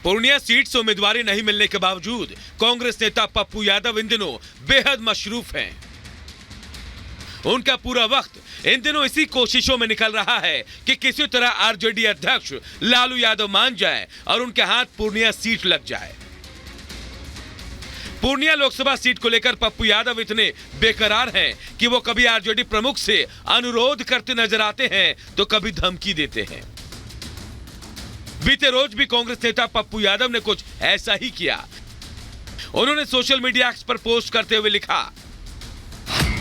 Purnia seat से उम्मीदवारी नहीं मिलने के बावजूद कांग्रेस नेता पप्पू यादव इन दिनों बेहद मशरूफ हैं। उनका पूरा वक्त इन दिनों इसी कोशिशों में निकल रहा है कि किसी तरह आरजेडी अध्यक्ष लालू यादव मान जाए और उनके हाथ पूर्णिया सीट लग जाए। पूर्णिया लोकसभा सीट को लेकर पप्पू यादव इतने बेकरार हैं कि वो कभी आरजेडी प्रमुख से अनुरोध करते नजर आते हैं तो कभी धमकी देते हैं। बीते रोज भी कांग्रेस नेता पप्पू यादव ने कुछ ऐसा ही किया। उन्होंने सोशल मीडिया एक्स पर पोस्ट करते हुए लिखा,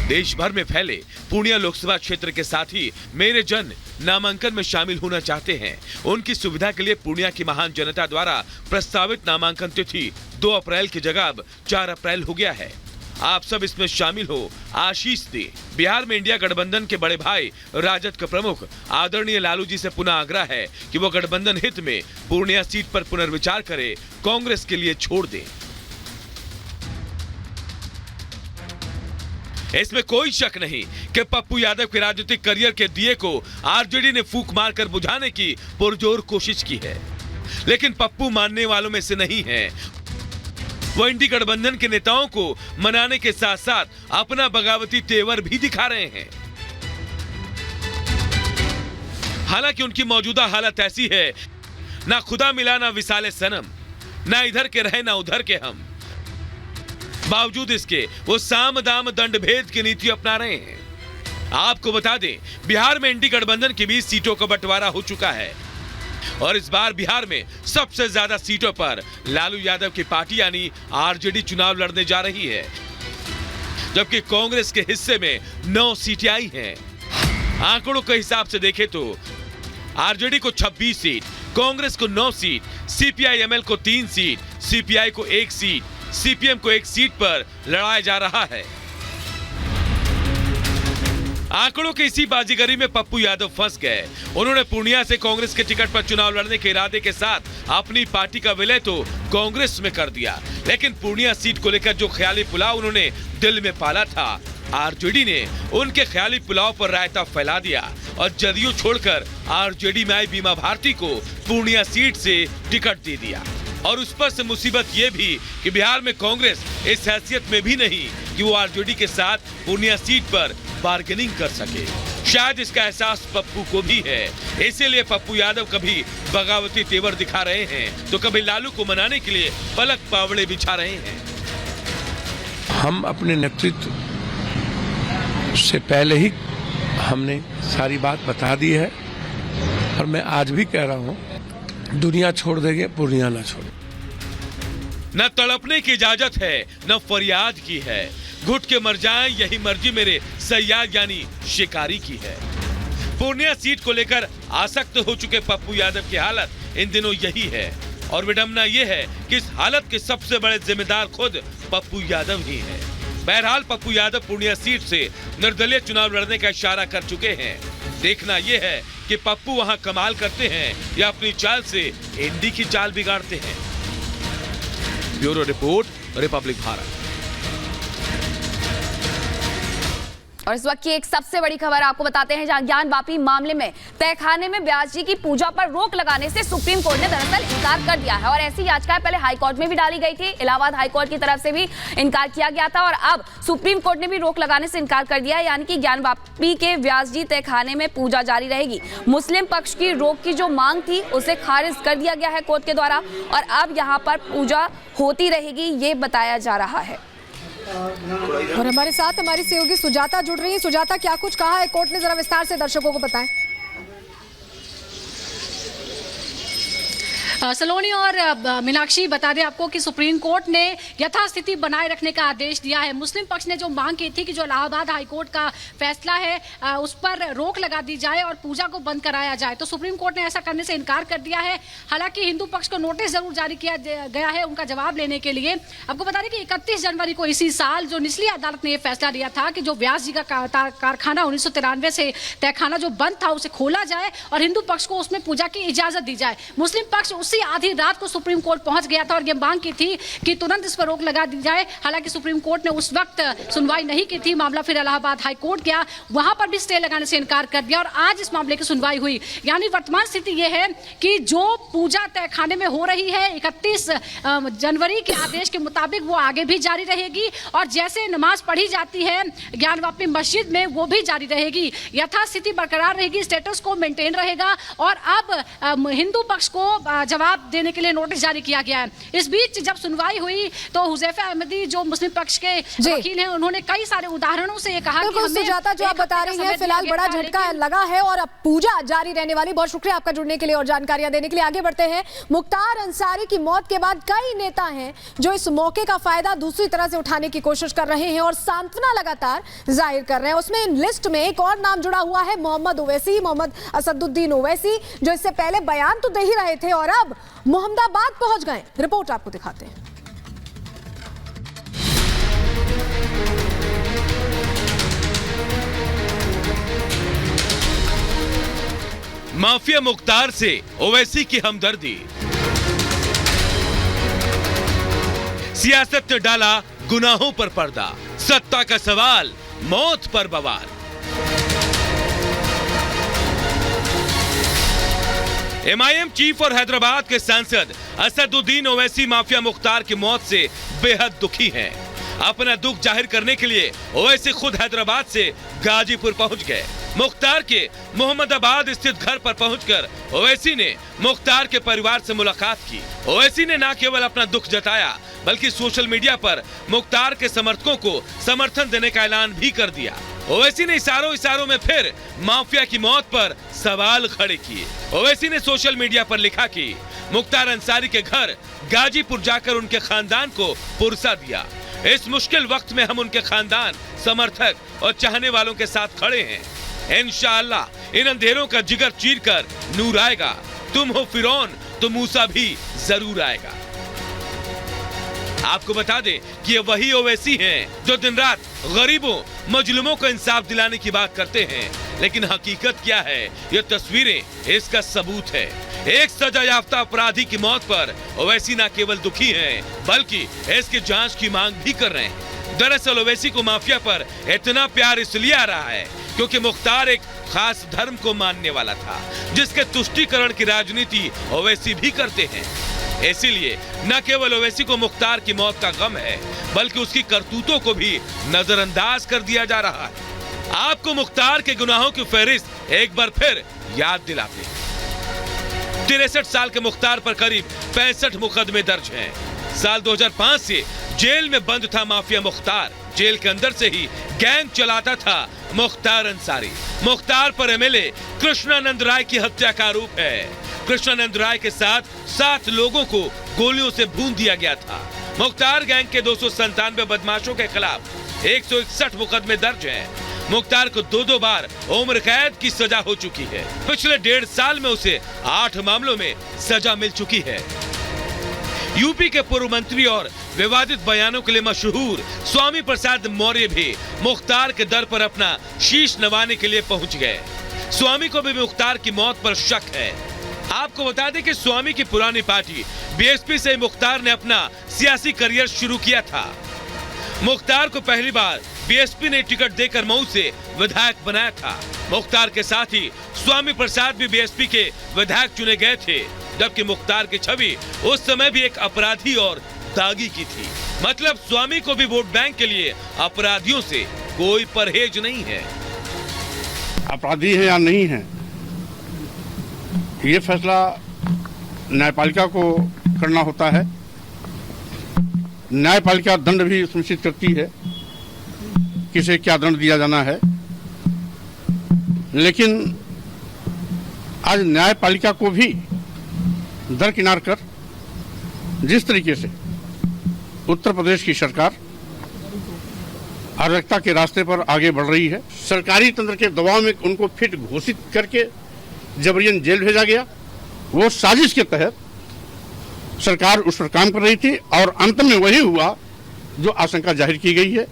देश भर में फैले पूर्णिया लोकसभा क्षेत्र के साथ ही मेरे जन नामांकन में शामिल होना चाहते हैं। उनकी सुविधा के लिए पूर्णिया की महान जनता द्वारा प्रस्तावित नामांकन तिथि 2 अप्रैल की जगह अब 4 अप्रैल हो गया है। आप सब इसमें शामिल हो, आशीष दे। बिहार में इंडिया गठबंधन के बड़े भाई राजद के प्रमुख आदरणीय लालू जी से पुनः आग्रह है कि वो गठबंधन हित में पूर्णिया सीट पर पुनर्विचार करे, कांग्रेस के लिए छोड़ दे। इसमें कोई शक नहीं कि पप्पू यादव के राजनीतिक करियर के दिए को आरजेडी ने फूंक मारकर बुझाने की पुरजोर कोशिश की है, लेकिन पप्पू मानने वालों में से नहीं है। वो इंडी गठबंधन के नेताओं को मनाने के साथ साथ अपना बगावती तेवर भी दिखा रहे हैं। हालांकि उनकी मौजूदा हालत ऐसी है, ना खुदा मिला ना विसाले सनम, ना इधर के रहे ना उधर के हम। बावजूद इसके वो साम दाम दंड भेद की नीति अपना रहे हैं। आपको बता दें, बिहार में इंडी गठबंधन के 20 सीटों का बंटवारा हो चुका है और इस बार बिहार में सबसे ज्यादा सीटों पर लालू यादव की पार्टी यानी आरजेडी चुनाव लड़ने जा रही है, जबकि कांग्रेस के हिस्से में 9 सीटें आई हैं। आंकड़ों के हिसाब से देखें तो आरजेडी को 26 सीट, कांग्रेस को 9 सीट, सीपीआई-एमएल को 3 सीट, सीपीआई को 1 सीट, सीपीएम को 1 सीट पर लड़ाया जा रहा है। आंकड़ों की इसी बाजीगरी में पप्पू यादव फंस गए। उन्होंने पूर्णिया से कांग्रेस के टिकट पर चुनाव लड़ने के इरादे के साथ अपनी पार्टी का विलय तो कांग्रेस में कर दिया, लेकिन पूर्णिया सीट को लेकर जो ख्याली पुलाव उन्होंने दिल में पाला था, आरजेडी ने उनके ख्याली पुलाव पर रायता फैला दिया और जदयू छोड़कर आरजेडी में आई बीमा भारती को पूर्णिया सीट से टिकट दे दिया। और उस पर से मुसीबत ये भी कि बिहार में कांग्रेस इस हैसियत में भी नहीं कि वो आरजेडी के साथ पूर्णिया सीट पर बार्गेनिंग कर सके। शायद इसका एहसास पप्पू को भी है, इसीलिए पप्पू यादव कभी बगावती तेवर दिखा रहे हैं तो कभी लालू को मनाने के लिए पलक पावड़े बिछा रहे हैं। हम अपने नेतृत्व से पहले ही हमने सारी बात बता दी है और मैं आज भी कह रहा हूँ, दुनिया छोड़ देंगे, पूर्णिया ना छोड़े। न तड़पने की इजाजत है न फरियाद की है, घुट के मर जाएं यही मर्जी मेरे सयाद यानी शिकारी की है। पूर्णिया सीट को लेकर आसक्त हो चुके पप्पू यादव की हालत इन दिनों यही है और विडंबना यह है कि इस हालत के सबसे बड़े जिम्मेदार खुद पप्पू यादव ही हैं। बहरहाल पप्पू यादव पूर्णिया सीट से निर्दलीय चुनाव लड़ने का इशारा कर चुके हैं। देखना यह है कि पप्पू वहां कमाल करते हैं या अपनी चाल से इंडी की चाल बिगाड़ते हैं। Bureau report, Republic Bharat. और इस वक्त की एक सबसे बड़ी खबर आपको बताते हैं, जहां ज्ञान वापी मामले में तहखाने में ब्यास जी की पूजा पर रोक लगाने से सुप्रीम कोर्ट ने दरअसल इनकार कर दिया है और ऐसी याचिकाएं पहले हाई कोर्ट में भी डाली गई थी। इलाहाबाद हाई कोर्ट की तरफ से भी इनकार किया गया था और अब सुप्रीम कोर्ट ने भी रोक लगाने से इनकार कर दिया है, यानी कि ज्ञान वापी के ब्यास जी तहखाने में पूजा जारी रहेगी। मुस्लिम पक्ष की रोक की जो मांग थी उसे खारिज कर दिया गया है कोर्ट के द्वारा और अब यहाँ पर पूजा होती रहेगी, ये बताया जा रहा है। और हमारे साथ हमारी सहयोगी सुजाता जुड़ रही है। सुजाता, क्या कुछ कहा है कोर्ट ने, जरा विस्तार से दर्शकों को बताएं। सलोनी और मीनाक्षी, बता दें आपको कि सुप्रीम कोर्ट ने यथास्थिति बनाए रखने का आदेश दिया है। मुस्लिम पक्ष ने जो मांग की थी कि जो इलाहाबाद हाईकोर्ट का फैसला है उस पर रोक लगा दी जाए और पूजा को बंद कराया जाए, तो सुप्रीम कोर्ट ने ऐसा करने से इनकार कर दिया है। हालांकि हिंदू पक्ष को नोटिस जरूर जारी किया गया है उनका जवाब लेने के लिए। आपको बता दें कि 31 जनवरी को इसी साल जो निचली अदालत ने यह फैसला दिया था कि जो व्यास जी का कारखाना 1993 से तहखाना जो बंद था उसे खोला जाए और हिंदू पक्ष को उसमें पूजा की इजाजत दी जाए। मुस्लिम पक्ष उसी उसी आधी रात को सुप्रीम कोर्ट पहुंच गया था और ये मांग की थी कि तुरंत इस पर रोक लगा दी जाए। हालांकि सुप्रीम कोर्ट ने उस वक्त सुनवाई नहीं की थी, मामला फिर इलाहाबाद हाई कोर्ट गया, वहां पर भी स्टे लगाने से इनकार कर दिया और आज इस मामले की सुनवाई हुई। यानी वर्तमान स्थिति यह है कि जो पूजा तहखाने में हो रही है 31 जनवरी के आदेश के मुताबिक वो आगे भी जारी रहेगी और जैसे नमाज पढ़ी जाती है ज्ञानवापी मस्जिद में वो भी जारी रहेगी, यथास्थिति बरकरार रहेगी, स्टेटस को मेंटेन रहेगा। और अब हिंदू पक्ष को जवाब देने के लिए नोटिस जारी किया गया है। इस बीच जब सुनवाई हुई तो हुजैफा अहमदी जो मुस्लिम पक्ष के वकील हैं उन्होंने कई सारे उदाहरणों से ये कहा कि हमें सुजाता जो आप बता रही हैं फिलहाल बड़ा झटका लगा है और अब पूजा जारी रहने वाली। बहुत शुक्रिया आपका जुड़ने के लिए और जानकारियां देने के लिए। आगे बढ़ते हैं। मुख्तार अंसारी की मौत के बाद कई नेता हैं जो इस मौके का फायदा दूसरी तरह से उठाने की कोशिश कर रहे हैं और सांत्वना लगातार जाहिर कर रहे हैं। उसमें लिस्ट में एक और नाम जुड़ा हुआ है, मोहम्मद ओवैसी, मोहम्मद असदुद्दीन ओवैसी, जो इससे पहले बयान तो दे ही रहे थे और अब मोहम्मदाबाद पहुंच गए। रिपोर्ट आपको दिखाते हैं। माफिया मुख्तार से ओवैसी की हमदर्दी, सियासत ने डाला गुनाहों पर पर्दा, सत्ता का सवाल, मौत पर बवाल। एमआईएम चीफ और हैदराबाद के सांसद असदुद्दीन ओवैसी माफिया मुख्तार की मौत से बेहद दुखी हैं। अपना दुख जाहिर करने के लिए ओवैसी खुद हैदराबाद से गाजीपुर पहुंच गए। मुख्तार के मोहम्मदाबाद स्थित घर पर पहुंचकर ओवैसी ने मुख्तार के परिवार से मुलाकात की। ओवैसी ने न केवल अपना दुख जताया बल्कि सोशल मीडिया पर मुख्तार के समर्थकों को समर्थन देने का ऐलान भी कर दिया। ओवैसी ने इशारों में फिर माफिया की मौत पर सवाल खड़े किए। ओवैसी ने सोशल मीडिया पर लिखा कि मुख्तार अंसारी के घर गाजीपुर जाकर उनके खानदान को पुरसा दिया। इस मुश्किल वक्त में हम उनके खानदान, समर्थक और चाहने वालों के साथ खड़े हैं। इंशाअल्लाह इन अंधेरों का जिगर चीरकर नूर आएगा। तुम हो फिरौन तो मूसा भी जरूर आएगा। आपको बता दें कि ये वही ओवैसी हैं जो दिन रात गरीबों, मजलूमों को इंसाफ दिलाने की बात करते हैं, लेकिन हकीकत क्या है, ये तस्वीरें इसका सबूत है। एक सजा याफ्ता अपराधी की मौत पर ओवैसी न केवल दुखी हैं, बल्कि इसकी जांच की मांग भी कर रहे हैं। दरअसल ओवैसी को माफिया पर इतना प्यार इसलिए आ रहा है क्योंकि मुख्तार एक खास धर्म को मानने वाला था, जिसके तुष्टीकरण की राजनीति ओवैसी भी करते हैं। इसीलिए न केवल ओवैसी को मुख्तार की मौत का गम है, बल्कि उसकी करतूतों को भी नजरअंदाज कर दिया जा रहा है। आपको मुख्तार के गुनाहों की फहरिस्त एक बार फिर याद दिलाते हैं। 63 साल के मुख्तार पर करीब 65 मुकदमे दर्ज हैं। साल 2005 से जेल में बंद था माफिया मुख्तार। जेल के अंदर से ही गैंग चलाता था मुख्तार अंसारी। मुख्तार पर एमएलए कृष्णानंद राय की हत्या का आरोप है। कृष्णानंद राय के साथ 7 लोगों को गोलियों से भून दिया गया था। मुख्तार गैंग के 297 बदमाशों के खिलाफ 161 मुकदमे दर्ज हैं। मुख्तार को 2 बार उम्र कैद की सजा हो चुकी है। पिछले 1.5 साल में उसे 8 मामलों में सजा मिल चुकी है। यूपी के पूर्व मंत्री और विवादित बयानों के लिए मशहूर स्वामी प्रसाद मौर्य भी मुख्तार के दर पर अपना शीश नवाने के लिए पहुंच गए। स्वामी को भी मुख्तार की मौत पर शक है। आपको बता दें कि स्वामी की पुरानी पार्टी बीएसपी से मुख्तार ने अपना सियासी करियर शुरू किया था। मुख्तार को पहली बार बीएसपी ने टिकट देकर मऊ से विधायक बनाया था। मुख्तार के साथ ही स्वामी प्रसाद भी बीएसपी के विधायक चुने गए थे, जबकि मुख्तार की छवि उस समय भी एक अपराधी और दागी की थी। मतलब स्वामी को भी वोट बैंक के लिए अपराधियों से कोई परहेज नहीं है। अपराधी है या नहीं है, ये फैसला न्यायपालिका को करना होता है। न्यायपालिका दंड भी सुनिश्चित करती है किसे क्या दंड दिया जाना है, लेकिन आज न्यायपालिका को भी दरकिनार कर जिस तरीके से उत्तर प्रदेश की सरकार अराजकता के रास्ते पर आगे बढ़ रही है, सरकारी तंत्र के दबाव में उनको फिट घोषित करके जबरियन जेल भेजा गया। वो साजिश के तहत सरकार उस पर काम कर रही थी और अंत में वही हुआ जो आशंका जाहिर की गई है।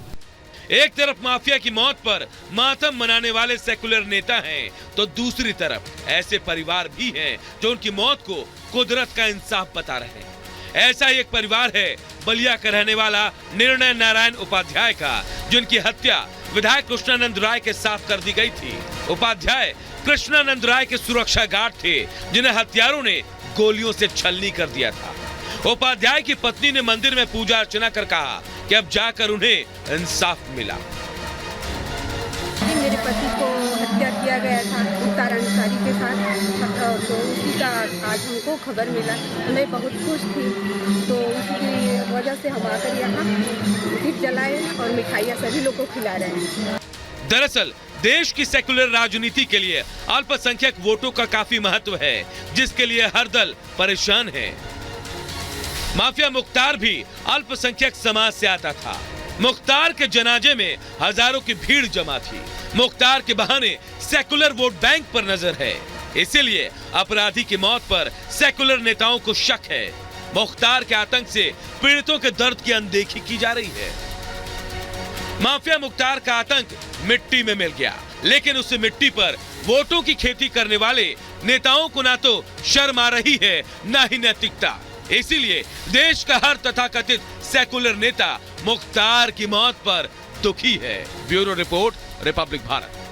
एक तरफ माफिया की मौत पर मातम मनाने वाले सेकुलर नेता हैं, तो दूसरी तरफ ऐसे परिवार भी हैं जो उनकी मौत को कुदरत का इंसाफ बता रहे हैं। ऐसा ही एक परिवार है बलिया का रहने वाला निर्णय नारायण उपाध्याय का, जिनकी हत्या विधायक कृष्णानंद राय के साथ कर दी गई थी। उपाध्याय कृष्णानंद राय के सुरक्षा गार्ड थे, जिन्हें हत्यारों ने गोलियों से छलनी कर दिया था। उपाध्याय की पत्नी ने मंदिर में पूजा अर्चना कर कहा कि अब जाकर उन्हें इंसाफ मिला। मेरे पति को हत्या किया गया था मुख्तार अंसारी के साथ, तो उसी का आज हमको खबर मिला। मैं बहुत खुश थी, तो उसकी वजह से हम आकर यहाँ दीप जलाए और मिठाइयाँ सभी लोग को खिला रहे हैं। दरअसल देश की सेकुलर राजनीति के लिए अल्पसंख्यक वोटों का काफी महत्व है, जिसके लिए हर दल परेशान है। माफिया मुख्तार भी अल्पसंख्यक समाज से आता था। मुख्तार के जनाजे में हजारों की भीड़ जमा थी। मुख्तार के बहाने सेकुलर वोट बैंक पर नजर है, इसीलिए अपराधी की मौत पर सेकुलर नेताओं को शक है। मुख्तार के आतंक से पीड़ितों के दर्द की अनदेखी की जा रही है। माफिया मुख्तार का आतंक मिट्टी में मिल गया, लेकिन उस मिट्टी पर वोटों की खेती करने वाले नेताओं को ना तो शर्म आ रही है, ना ही नैतिकता। इसीलिए देश का हर तथाकथित सेकुलर नेता मुख्तार की मौत पर दुखी है। Bureau report, Republic Bharat.